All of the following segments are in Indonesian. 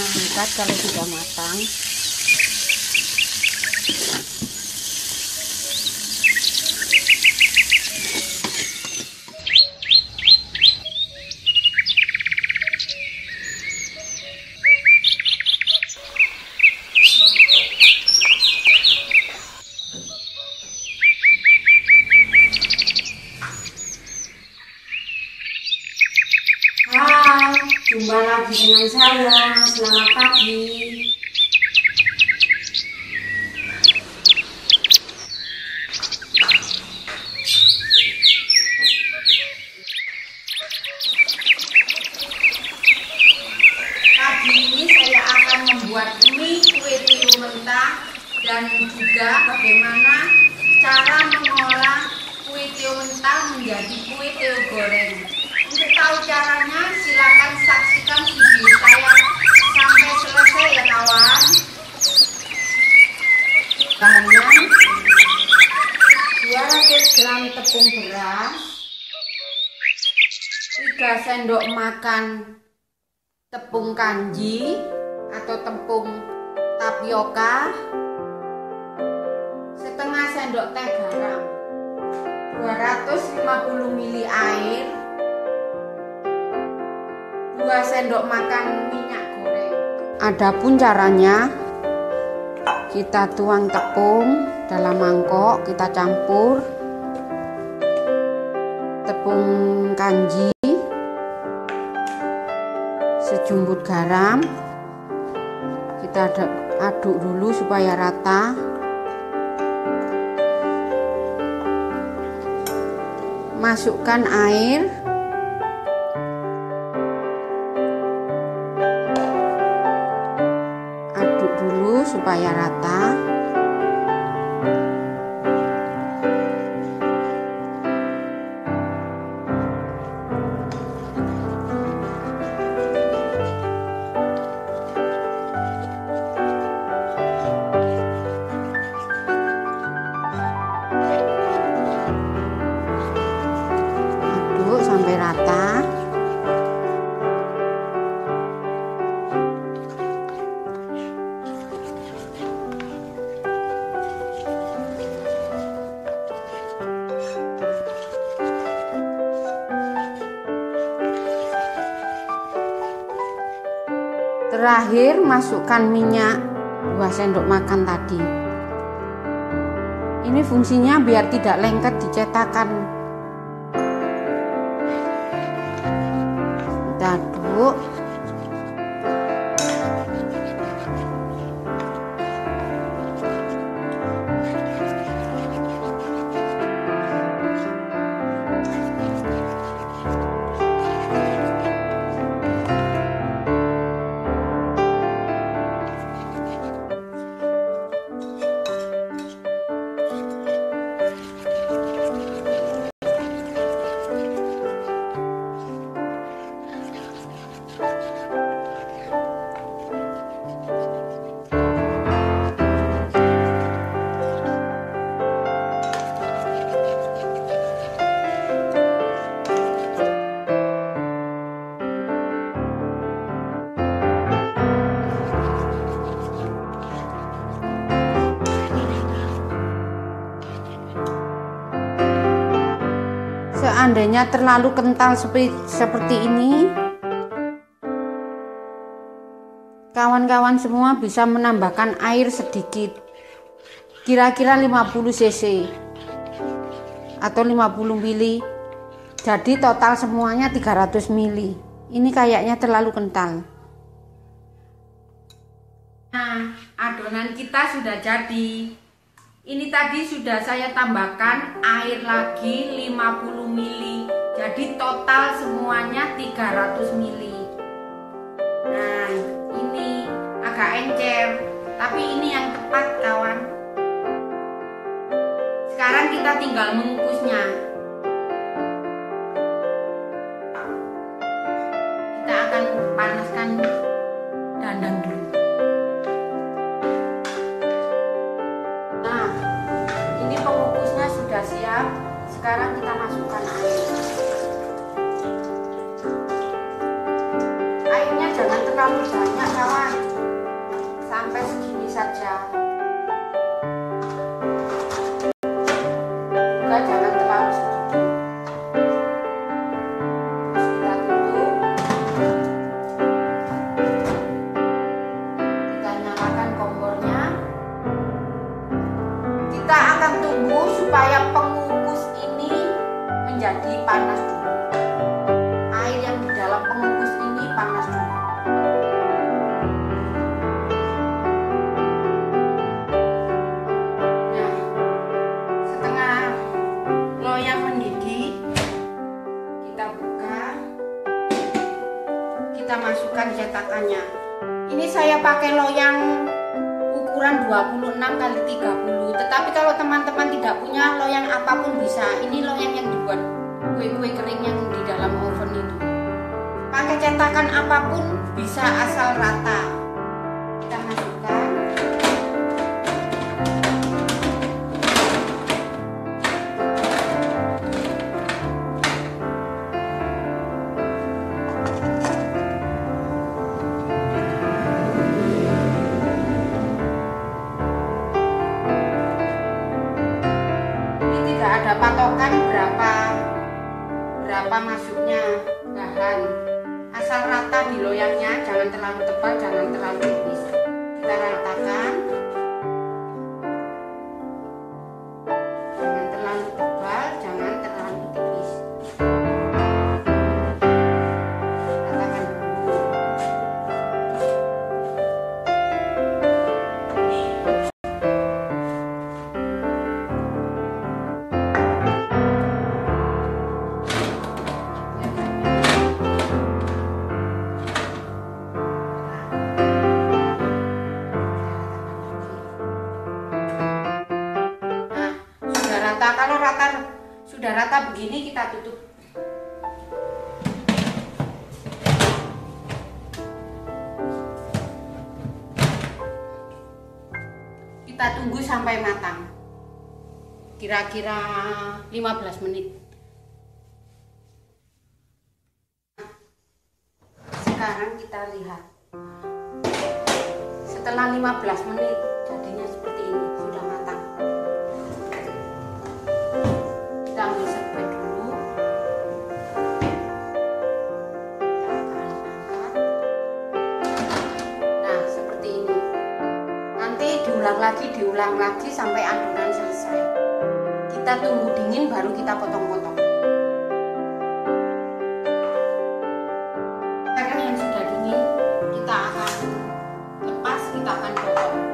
angkat kalau sudah matang. Jumpa lagi dengan saya, selamat pagi. Pagi ini saya akan membuat mie kue tiaw mentah dan juga bagaimana cara mengolah kue tiaw mentah menjadi kue tiaw goreng. Untuk tahu caranya, silakan saksikan video saya sampai selesai ya kawan. Bahannya 200 gram tepung beras, 3 sendok makan tepung kanji atau tepung tapioka, setengah sendok teh garam, 250 ml air, 2 sendok makan minyak goreng. Adapun caranya, kita tuang tepung dalam mangkok, kita campur tepung kanji, sejumput garam, kita aduk dulu supaya rata. Masukkan air, supaya rata. Aduk sampai rata. Terakhir masukkan minyak 2 sendok makan tadi. Ini fungsinya biar tidak lengket di cetakan. Kita aduk. Seandainya terlalu kental seperti ini, kawan-kawan semua bisa menambahkan air sedikit, kira-kira 50 cc atau 50 ml. Jadi total semuanya 300 ml. Ini kayaknya terlalu kental. Nah, adonan kita sudah jadi. Ini tadi sudah saya tambahkan air lagi 50 ml. Jadi total semuanya 300 ml. Nah, ini agak encer, tapi ini yang tepat kawan. Sekarang kita tinggal mengukusnya. Kita akan panaskan dandang dulu. Nah, ini pengukusnya sudah siap. Sekarang kita masukkan air. Air loyangnya jangan terlalu banyak kawan, sampai segini saja. Juga jangan terlalu sedikit. Terus kita tutup, kita nyalakan kompornya. Kita akan tunggu supaya pengukus ini menjadi panas dulu. Air yang di dalam pengukus ini panas dulu. Nah, setengah loyang mendidih, kita buka, kita masukkan cetakannya. Ini saya pakai loyang ukuran 26 kali 30. Tetapi kalau teman-teman tidak punya loyang apapun bisa. Ini loyang yang dibuat kue-kue kering yang di dalam oven itu. Pakai cetakan apapun bisa asal rata. Kita masukkan. Ini tidak ada patokan berapa masuknya bahan. Asal rata di loyangnya, jangan terlalu tebal, jangan terlalu tipis. Kita ratakan. Jangan terlalu tebal, jangan terlalu tipis. Ratakan dulu. Kalau sudah rata begini, kita tutup. Kita tunggu sampai matang. Kira-kira 15 menit. Sekarang kita lihat. Setelah 15 menit jadinya seperti ini, sudah matang. Kita ambil serbet dulu. Kita akan angkat. Nah, seperti ini. Nanti diulang lagi sampai adonan selesai. Kita tunggu dingin baru kita potong-potong. Karena yang sudah dingin, kita akan lepas, kita akan potong.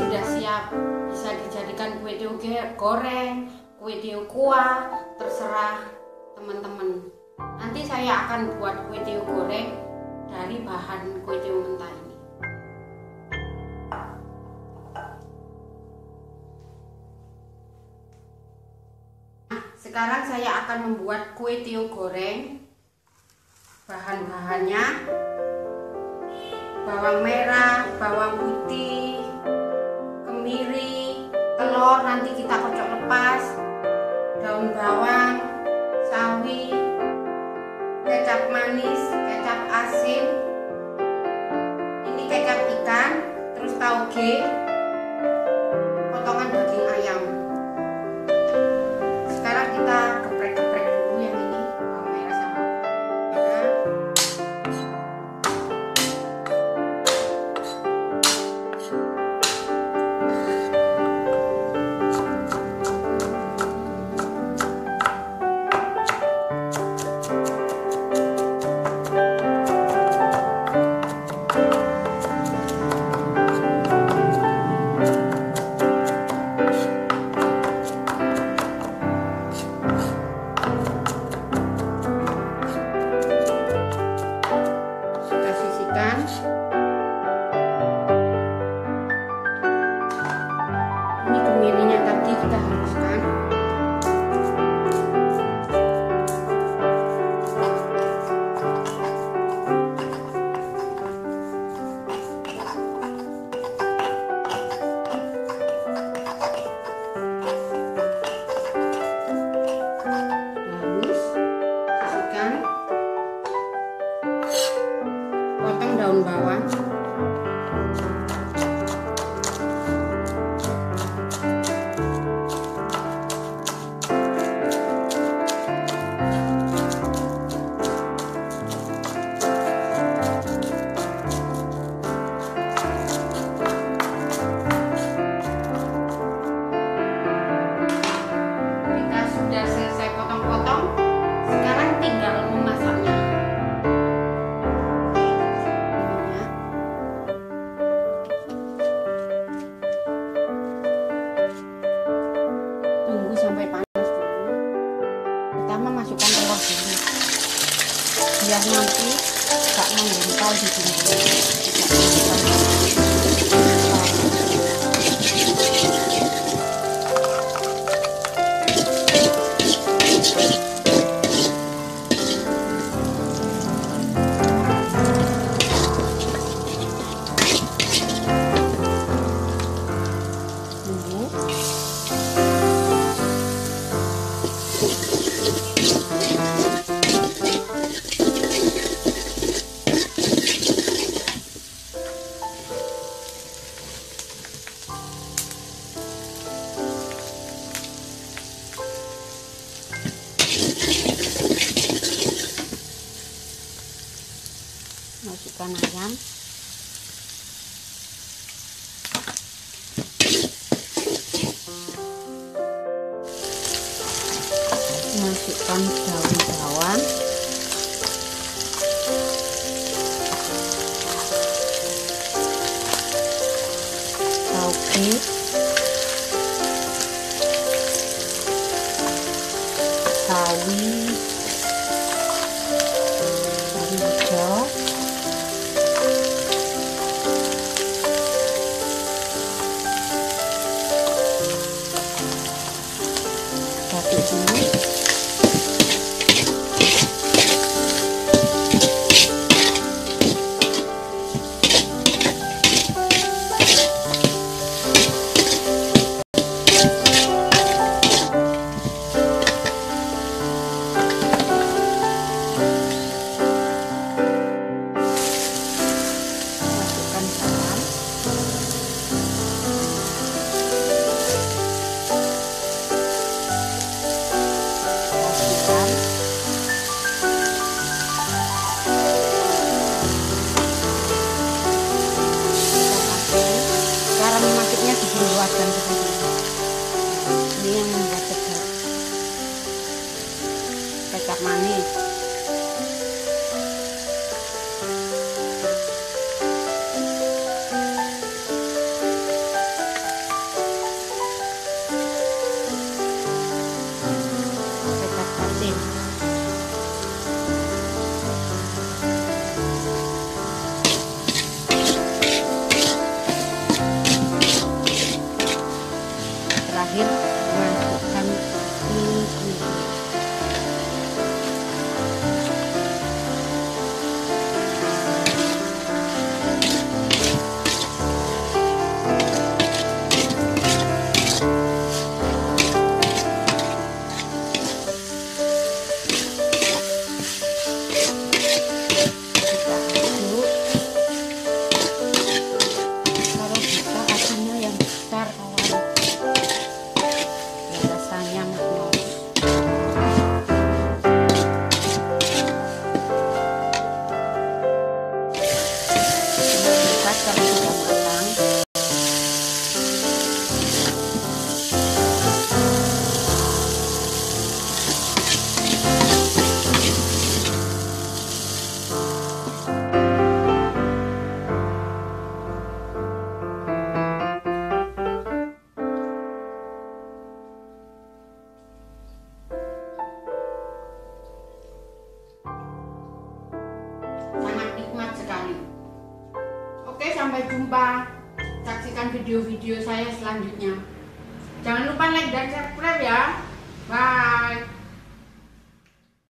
sudah siap, bisa dijadikan kue tiaw goreng, kue tiaw kuah, terserah teman-teman. Nanti saya akan buat kue tiaw goreng dari bahan kue tiaw mentah ini. Sekarang saya akan membuat kue tiaw goreng. Bahan-bahannya bawang merah, bawang putih, kemiri, telur nanti kita kocok lepas, daun bawang, sawi, kecap manis, kecap asin, ini kecap ikan, terus tauge, potongan daging ayam. Sekarang kita geprek-geprek dulu yang ini, bawang merah sama merah. Ini kemirinya tadi kita haluskan. Halus, sisihkan. Potong daun bawang. Sudah selesai potong-potong, sekarang tinggal memasaknya. Tunggu sampai panas dulu. Pertama masukkan telur dulu, biar nanti gak mengental di bumbu. Masukkan ayam. Masukkan daun bawang. Tauge. Sawi. Sawi hijau. Aduk dulu. sampai jumpa. Saksikan video-video saya selanjutnya. Jangan lupa like dan subscribe ya. Bye.